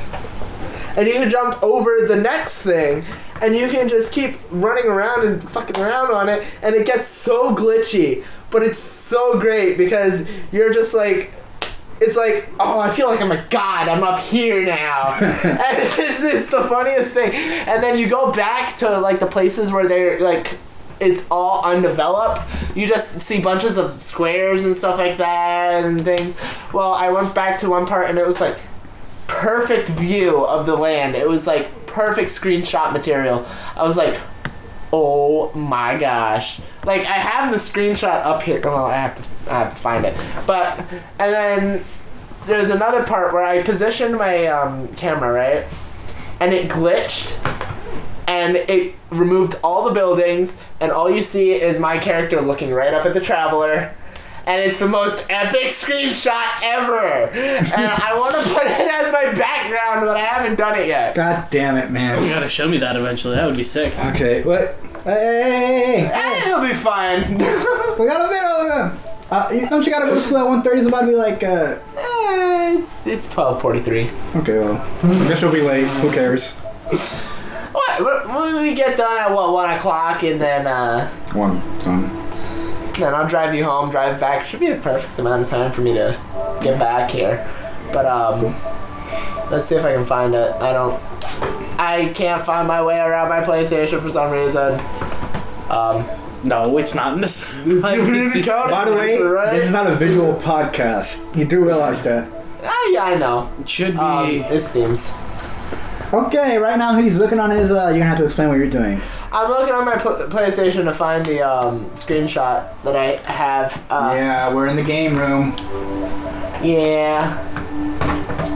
And you can jump over the next thing, and you can just keep running around and fucking around on it, and it gets so glitchy. But it's so great because you're just like... It's like, oh, I feel like I'm a god. I'm up here now. And it's the funniest thing. And then you go back to, like, the places where they're, like... It's all undeveloped. You just see bunches of squares and stuff like that and things. Well, I went back to one part and it was like perfect view of the land. It was like perfect screenshot material. I was like, oh my gosh. Like, I have the screenshot up here. Well, I have to find it. But, and then there's another part where I positioned my camera, right? And it glitched. And it removed all the buildings, and all you see is my character looking right up at the Traveler. And it's the most epic screenshot ever. And I want to put it as my background, but I haven't done it yet. God damn it, man. You gotta show me that eventually. That would be sick. Okay, what? Hey. It'll be fine. We got a video. Don't you gotta go to school at 1:30? It's about to be like, It's 12:43. Okay, well, I guess we'll be late. Who cares? When we get done at 1 o'clock, and then then I'll drive you home, drive back. Should be a perfect amount of time for me to get back here. But let's see if I can find it. I can't find my way around my PlayStation for some reason. No, it's not in this. By the way, this is not a visual podcast. You do realize that? Yeah, I know. It should be. It's themes. Okay, right now he's looking on his, you're gonna have to explain what you're doing. I'm looking on my PlayStation to find the screenshot that I have. Yeah, we're in the game room. Yeah.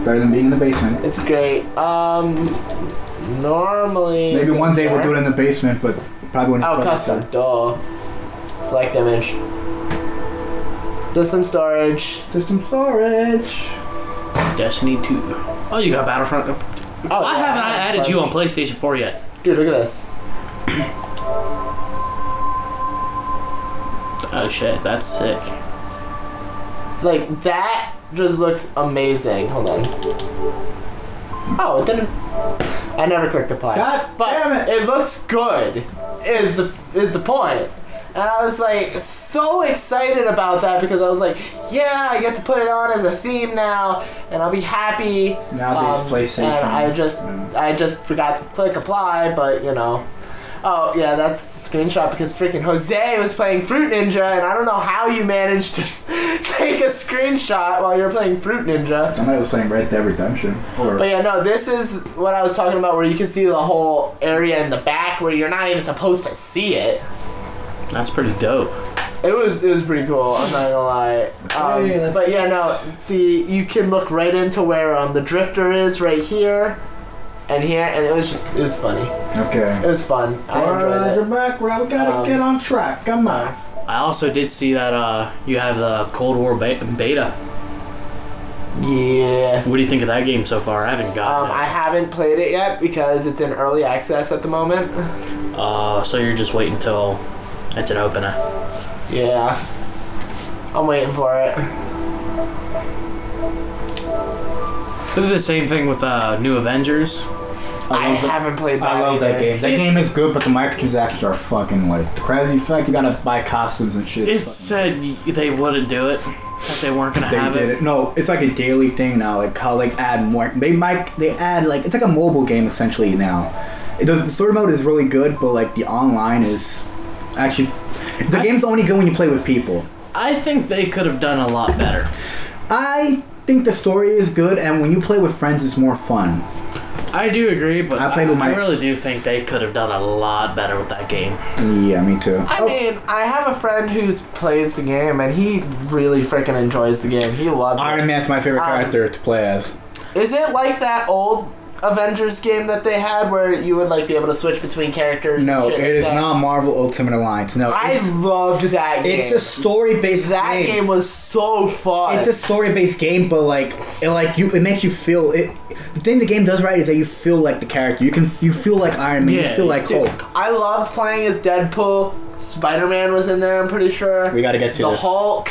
Better than being in the basement. It's great. Normally... Maybe one day we'll do it in the basement, but probably when it's... Oh, custom. Duh. Select image. System storage. System storage. Destiny 2. Oh, you got Battlefront. Oh, I haven't added you on PlayStation 4 yet. Dude, look at this. Oh shit, that's sick. Like, that just looks amazing. Hold on. Oh, it didn't... I never clicked apply. God damn it! It looks good, is the point. And I was like so excited about that because I was like, yeah, I get to put it on as a theme now, and I'll be happy. Nowadays, PlayStation. And I just forgot to click apply, but you know. Oh yeah, that's a screenshot because freaking Jose was playing Fruit Ninja, and I don't know how you managed to take a screenshot while you were playing Fruit Ninja. Somebody was playing Red Dead Redemption. But yeah, no, this is what I was talking about, where you can see the whole area in the back where you're not even supposed to see it. That's pretty dope. It was pretty cool, I'm not gonna lie. But yeah, no, see, you can look right into where the drifter is right here and here, and it was funny. Okay. It was fun. I enjoyed it. Back, we gotta get on track. Come on. I also did see that you have the Cold War beta. Yeah. What do you think of that game so far? I haven't gotten it. I haven't played it yet because it's in early access at the moment. So you're just waiting until it's an opener. Yeah. I'm waiting for it. They did the same thing with New Avengers. I haven't played that. I love that game. That game is good, but the microtransactions are fucking like crazy. Fact, you gotta buy costumes and shit. It said they wouldn't do it. That they weren't gonna have it. They did it. No, it's like a daily thing now. Like how like add more. They add like it's like a mobile game essentially now. The story mode is really good, but like the online is actually the game's only good when you play with people. I think they could have done a lot better. I think the story is good, and when you play with friends, it's more fun. I do agree, but I really do think they could have done a lot better with that game. Yeah, me too. I mean, I have a friend who plays the game, and he really freaking enjoys the game. He loves it. Iron Man's my favorite character to play as. Is it like that old Avengers game that they had where you would like be able to switch between characters? No, and shit it is like that? not Marvel Ultimate Alliance. No, I loved that game. It's a story-based That game. game was so fun. It's a story-based game, but it makes you feel it. The thing the game does right is that you feel like the character. You feel like Iron Man. Yeah, you feel like Hulk. I loved playing as Deadpool. Spider-Man was in there, I'm pretty sure. We got to get to the this. Hulk.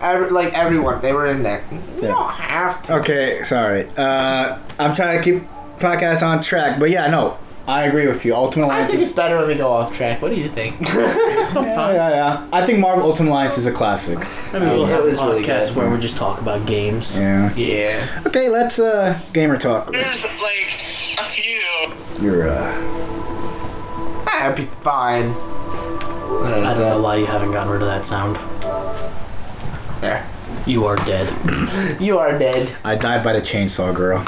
Everyone, they were in there. You don't have to. Okay, sorry. I'm trying to keep podcast on track, but yeah, no, I agree with you. Ultimate I Alliance think is it's better when we go off track. What do you think? yeah. I think Marvel Ultimate Alliance is a classic. Maybe we'll have a was really podcast good. where we just talk about games. Yeah. Yeah. Okay, let's gamer talk. There's like a few. You're I'd be fine. I don't know why you haven't gotten rid of that sound. There. You are dead. You are dead. I died by the chainsaw girl.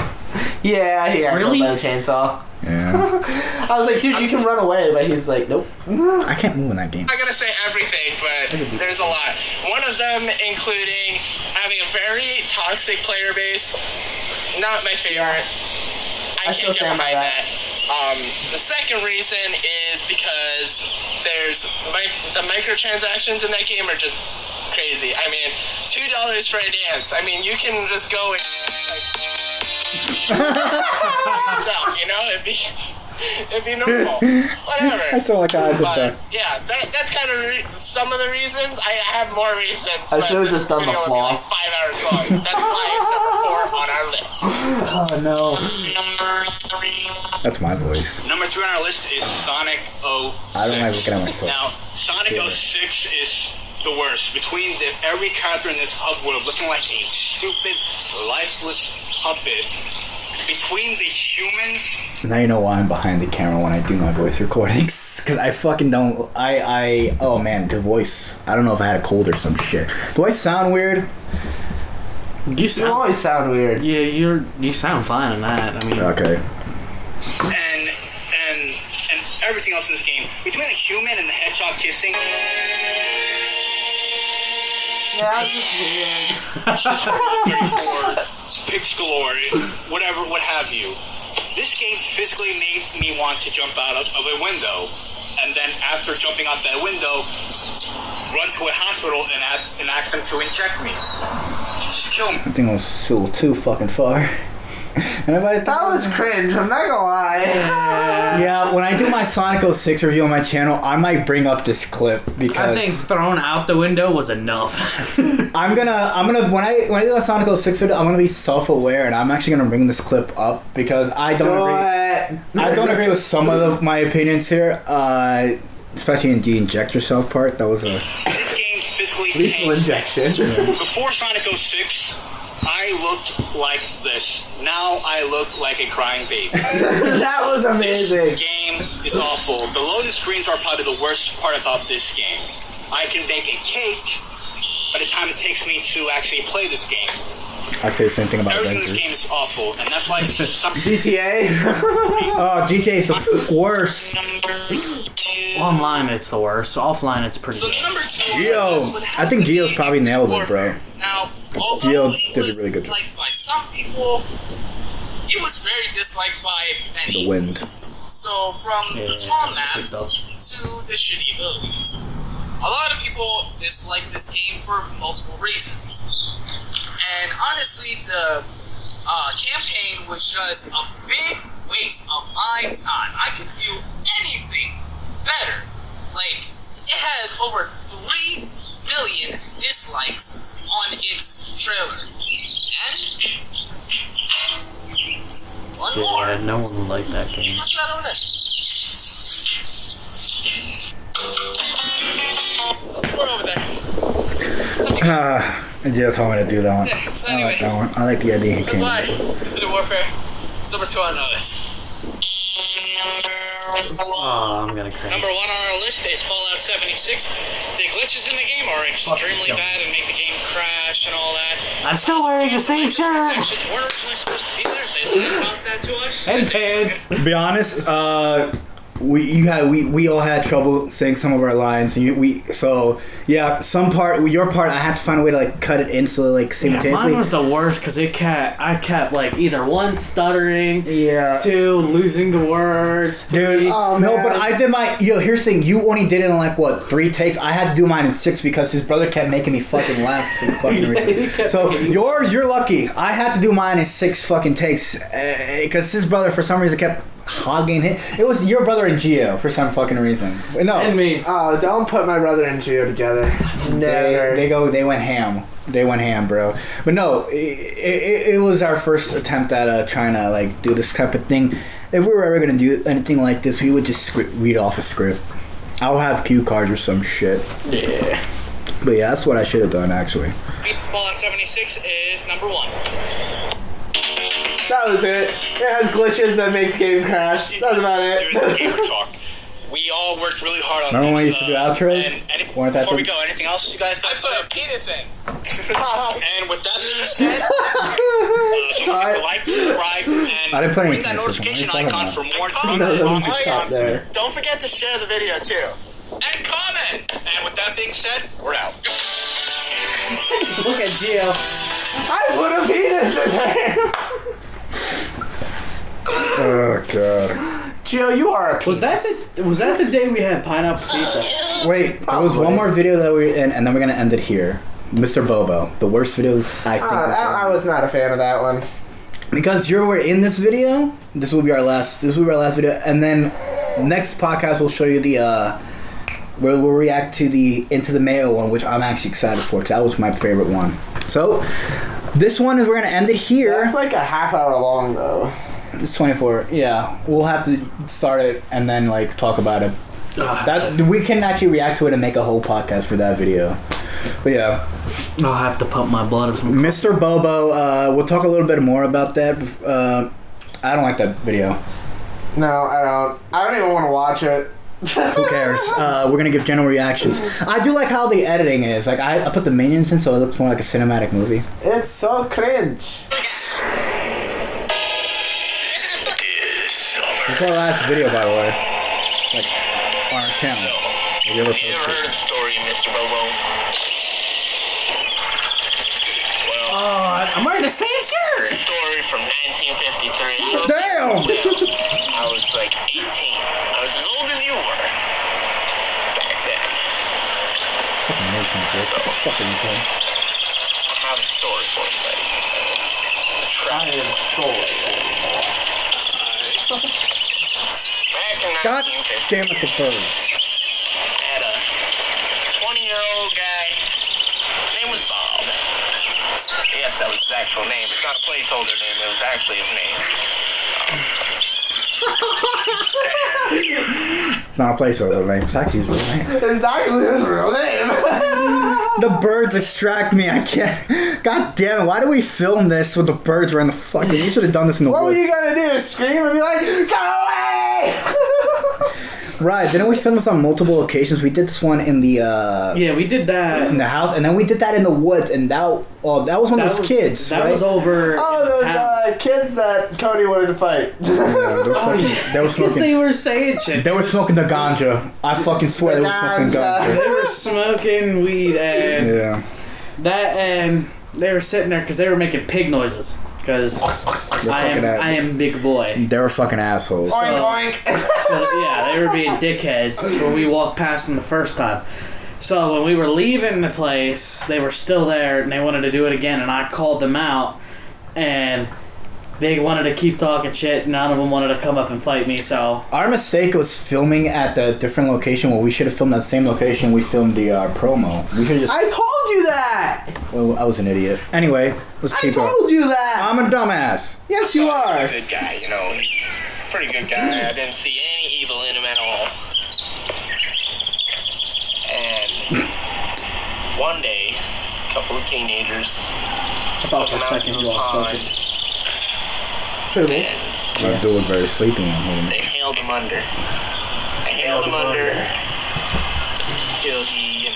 Yeah, Really? By the chainsaw. Yeah. I was like, dude, you can run away, but he's like, nope. I can't move in that game. I'm not gonna say everything, but there's a lot. One of them including having a very toxic player base. Not my favorite. I still can't get stand by behind that. that. The second reason is because the microtransactions in that game are just crazy. I mean, $2 for a dance. I mean, you can just go and yourself, you know, it'd be normal. Whatever. I still like how I did But that. yeah, that's kind of some of the reasons. I have more reasons. I but should've just this done the video would be like floss. 5 hours long. That's why it's number 4 on our list. Oh no. Number 3. That's my voice. Number 3 on our list is Sonic 06. I don't like looking at myself. Now, Sonic 06 is the worst. Between every character in this hub world looking like a stupid, lifeless puppet. Between the humans. Now you know why I'm behind the camera when I do my voice recordings. Because I fucking don't. Oh man, the voice. I don't know if I had a cold or some shit. Do I sound weird? You always sound weird. Yeah, you sound fine in that. I mean, Okay. And everything else in this game. Between the human and the hedgehog kissing. Yeah, that's just weird. Pics galore, whatever, what have you. This game physically made me want to jump out of a window, and then after jumping out that window, run to a hospital and ask them to inject me. Just kill me. I think I was still too fucking far. That was cringe, I'm not gonna lie. Yeah, when I do my Sonic 06 review on my channel, I might bring up this clip because I think thrown out the window was enough. I'm gonna when I do a Sonic 06 video, I'm gonna be self-aware and I'm actually gonna bring this clip up because I don't agree with some of my opinions here, especially in the inject yourself part. That was a This game physically Lethal injection. Before Sonic 06, I looked like this. Now I look like a crying baby. That was amazing. This game is awful. The loading screens are probably the worst part about this game. I can bake a cake by the time it takes me to actually play this game. I'd say the same thing about Everything in Avengers. this game is awful, and that's why some GTA. Oh, GTA is the worst. Online, it's the worst. Offline, it's pretty So good. number 2. Geo. I think Geo's probably nailed it, bro. Now, although Geo it did a was really good job. liked by some people, it was very disliked by many. The wind. So from Yeah, the small picked up. maps to the shitty abilities, a lot of people dislike this game for multiple reasons. And honestly, the campaign was just a big waste of my time. I could do anything better. Like, it has over 3 million dislikes on its trailer. And one more. Yeah, no one would like that game. What's that on it? Let's go over there. Geo told me to do that one. Yeah, so I like anyway. that one. I like the idea he That's came why up with. Infinite Warfare is number 2 on our list. Oh, I'm gonna cringe. Number 1 on our list is Fallout 76. The glitches in the game are extremely bad and make the game crash and all that. I'm still wearing the same shirt. Sections weren't originally supposed to be there. They lied about that to us. And pants. To be honest, we all had trouble saying some of our lines. Some part, your part, I had to find a way to like cut it in so like simultaneously. Mine was the worst because I kept like either 1 stuttering, 2 losing the words, Dude, no, but I did my. Here's the thing. You only did it in like what 3 takes. I had to do mine in 6 because his brother kept making me fucking laugh for some fucking reason. So you're lucky. I had to do mine in 6 fucking takes because his brother for some reason kept hogging it. It was your brother and Gio for some fucking reason. No, and me. Oh, don't put my brother and Gio together. Never. They went ham. They went ham, bro. But no, it was our first attempt at trying to like do this type of thing. If we were ever gonna do anything like this, we would just read off a script. I'll have cue cards or some shit. Yeah. But yeah, that's what I should have done actually. Fallout 76 is number 1. That was it. It has glitches that make the game crash. That's about it. There is gamer talk. We all worked really hard on Remember this. when we used to do outros? Before we go, anything else you guys got to say? I put a penis in. And with that being said, don't forget to like, subscribe, I didn't put any ring that penises in. notification What are you icon talking for more content. Don't forget to share the video too. And comment. And with that being said, we're out. Look at Gio. I put a penis in there. Oh god. Gio, you are a penis. Was that the day we had pineapple pizza? Wait, there was one more video that we're in, and then we're gonna end it here. Mr. Bobo, the worst video I think. I was not a fan of that one. Because you were in this video. This will be our last video, and then next podcast we'll show you the we'll react to the Into the Mayo one, which I'm actually excited for because that was my favorite one. So this one is we're gonna end it here. That's like a half hour long though. It's 24. Yeah, we'll have to start it and then like talk about it. That we can actually react to it and make a whole podcast for that video. But yeah, I'll have to pump my blood of some. Mr. Bobo. We'll talk a little bit more about that. I don't like that video. No, I don't. I don't even want to watch it. Who cares? We're gonna give general reactions. I do like how the editing is. Like I put the minions in, so it looks more like a cinematic movie. It's so cringe. It's our last video, by the way. Like on our channel. Have you ever Have you ever heard of the story, Mr. Bobo? Well, I'm wearing the same shirt. it's a story from 1953. Damn! I was like 18. I was as old as you were back then. Fucking Nathan, bro. What the fuck are you doing? I have a story for you, buddy. I am story. Back in God 1950, damn it, the birds. had a 20-year-old guy. His name was Bob. Yes, that was his actual name. It's not a placeholder name. It was actually his name. It's not a placeholder, man. It's actually his real name. It's actually his real name. The birds extract me. I can't. God damn it. Why do we film this when the birds were in the fucking... We should have done this in the What woods. were you gonna do? Scream and be like, "Go away!" Right. Didn't we film this on multiple occasions? We did this one in the... Yeah, we did that. in the house, and then we did that in the woods, and that was one of those kids, That right? was over. Oh, those kids that Cody wanted to fight. Yeah, they were Because smoking. they were saying shit. They were smoking the ganja. I fucking swear they were smoking ganja. They were smoking weed and Yeah. they were sitting there because they were making pig noises. Because I am big boy. They were fucking assholes. Oink, oink. So yeah, they were being dickheads when we walked past them the first time. So when we were leaving the place, they were still there and they wanted to do it again, and I called them out, and they wanted to keep talking shit. None of them wanted to come up and fight me. So Our mistake was filming at the different location. Well, we should have filmed at the same location we filmed the promo. We should just. I told you that. Well, I was an idiot. Anyway, let's I keep going. told you that. I'm a dumbass. Yes, you He's a are. good guy, you know. Pretty good guy. I didn't see any evil in him at all. And one day, a couple of teenagers I thought for a second you lost focus. Who, me? I'm doing very sleepy. They hailed him under. nailed him under till he,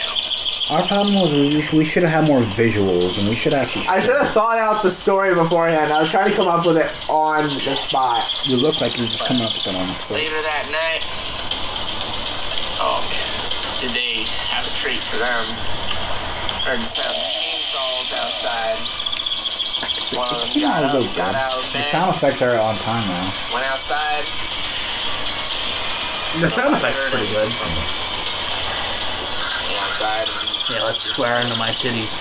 Our problem was we should have had more visuals, and we should actually. I should have thought out the story beforehand. I was trying to come up with it on the spot. You look like you're just coming up with it on the spot. Later that night, oh man, did they have a treat for them? Heard the sound of chainsaws outside. One of them got out of The bed, sound effects are on time now. went outside. The sound effects are pretty good. Went outside. Yeah, let's swear into my titties.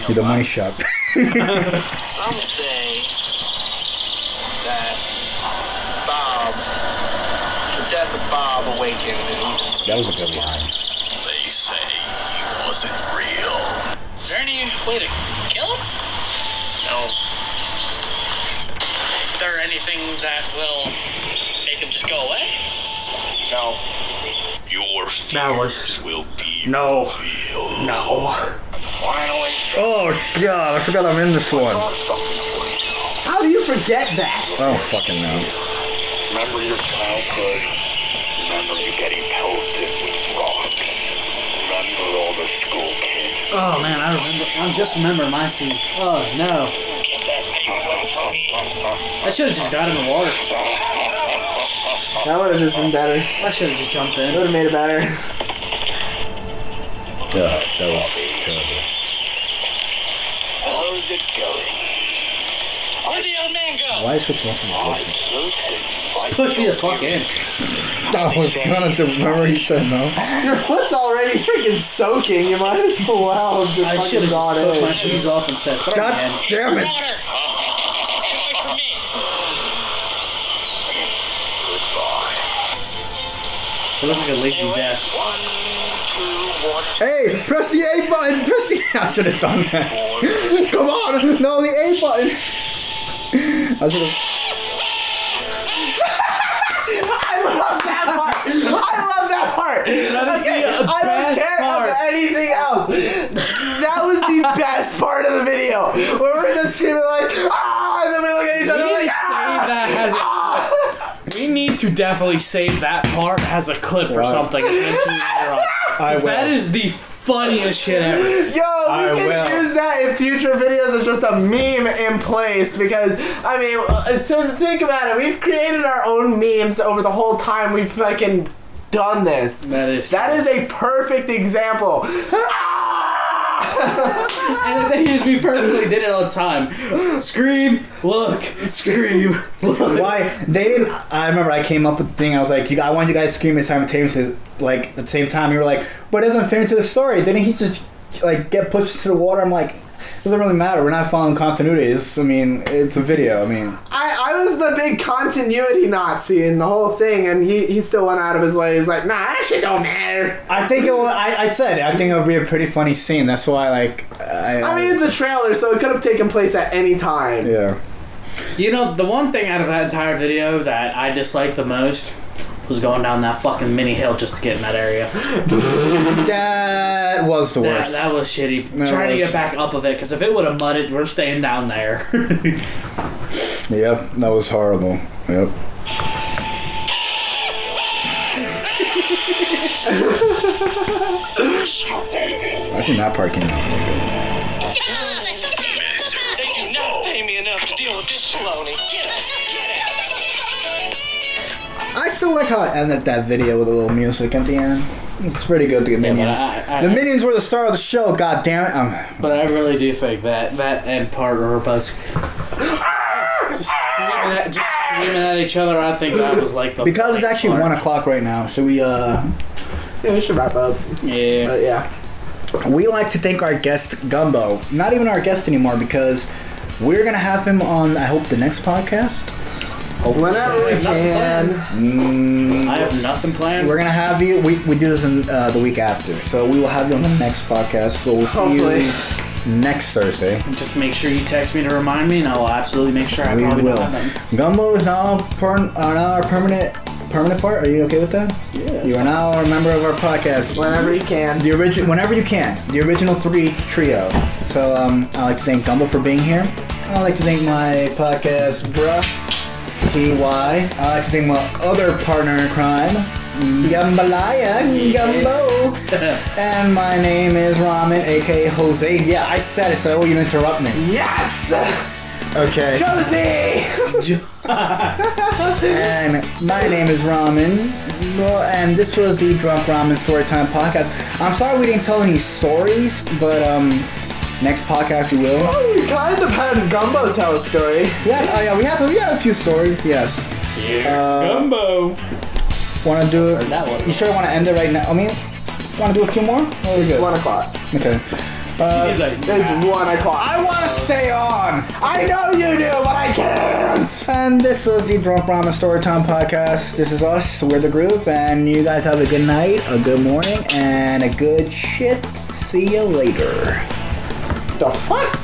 You're the money shop. Some say that Bob, the death of Bob awakened and That was a good line. They say he wasn't real. is there any way to kill him? No. Is there anything that will make him just go away? No. Your That was- fears will be No. revealed. No. Finally. Oh god, I forgot I'm in this one. How do you forget that? I don't fucking know. Remember your childhood? Remember you getting pelted with rocks? Remember all the school kids? Oh man, I just remember my scene. Oh no. Get that paper from me. I should have just got in the water. That would have just been better. I should have just jumped It in. would have made it better. Yeah, that was terrible. How's it going? Where'd the old man go? Why is switch one from the voices? Just push me the fuck in. I was gonna do. Remember he said no. Your foot's already freaking soaking. You might as well just I should fucking have just gone took in. my shoes off and said, throw God me in. damn it! Water! Get away from me! I look like a lazy death. 1, 2, 1. Hey, press the A button. Press the. I should have done that. Come on, no, the A button. I should have. I love that part. I love that part. That is Okay, the I don't best care part. about anything else. That was the best part of the video. Where we're just screaming like, ah, and then we look at each other We like, need to save that as a, we need to definitely save that part as a clip for Right. something eventually later on. I 'Cause will. that is the funniest shit ever. Yo, we I can will. use that in future videos as just a meme in place because, I mean, so think about it. We've created our own memes over the whole time we've fucking done this. That is That is a perfect example. And the thing is, we perfectly did it all the time. Scream, look, scream, look. Why they didn't? I remember I came up with the thing. I was like, I want you guys screaming simultaneously, like at the same time. You were like, but it doesn't fit into the story. Didn't he just like get pushed to the water? I'm like, it doesn't really matter. We're not following continuities. I mean, it's a video. I mean, I was the big continuity Nazi in the whole thing, and he still went out of his way. He's like, nah, that shit don't matter. I think it. I said I think it would be a pretty funny scene. That's why, like, I mean, it's a trailer, so it could have taken place at any time. yeah. You know, the one thing out of that entire video that I disliked the most was going down that fucking mini hill just to get in that area. That was the worst. That was shitty. That Trying to was- get back up of it, because if it would have mudded, we're staying down there. Yep, that was horrible. Yep. I think that part came out really good. They do not pay me enough to deal with this baloney. Get out! I still like how I ended that video with a little music at the end. It's pretty good to get Yeah, but minions. I- The minions were the star of the show. God damn it! But I really do think that end part where we're both just screaming at each other, I think that was like the because it's funny actually part. 1 o'clock right now, so we Yeah, we should wrap up. Yeah. But yeah. we like to thank our guest Gumbo. Not even our guest anymore because we're gonna have him on. I hope the next podcast. Whenever we can. I have nothing planned. We're gonna have you. We do this in the week after, so we will have you on the next podcast. So we'll see Hopefully. you next Thursday. Just make sure you text me to remind me, and I will absolutely make sure I We probably will. don't have nothing. Gumbo is now our permanent part. Are you okay with that? Yeah. You are now a member of our podcast. Whenever you can. The original, whenever you can. The original 3 trio. So I'd like to thank Gumbo for being here. I'd like to thank my podcast bruh T.Y. I like to think my other partner in crime, Gumbalaya, Gumbo. And my name is Ramen, aka Jose. Yeah, I said it, so you interrupt me. Yes! Okay. Josie! And my name is Ramen. Well, and this was the Drunk Ramen Storytime podcast. I'm sorry we didn't tell any stories, but next podcast we will. Oh, we kind of had Gumbo tell a story. Yeah, we had a few stories. Yes. Gumbo. Want to do it? That one. You sure you want to end it right now? I mean, want to do a few more? Or are we good? 1 o'clock. Okay. He's like, It's 1 o'clock. I want to stay on. I know you do, but I can't. And this was the Drunk Ramen Storytime podcast. This is us. We're the group, and you guys have a good night, a good morning, and a good shit. See you later. The fuck?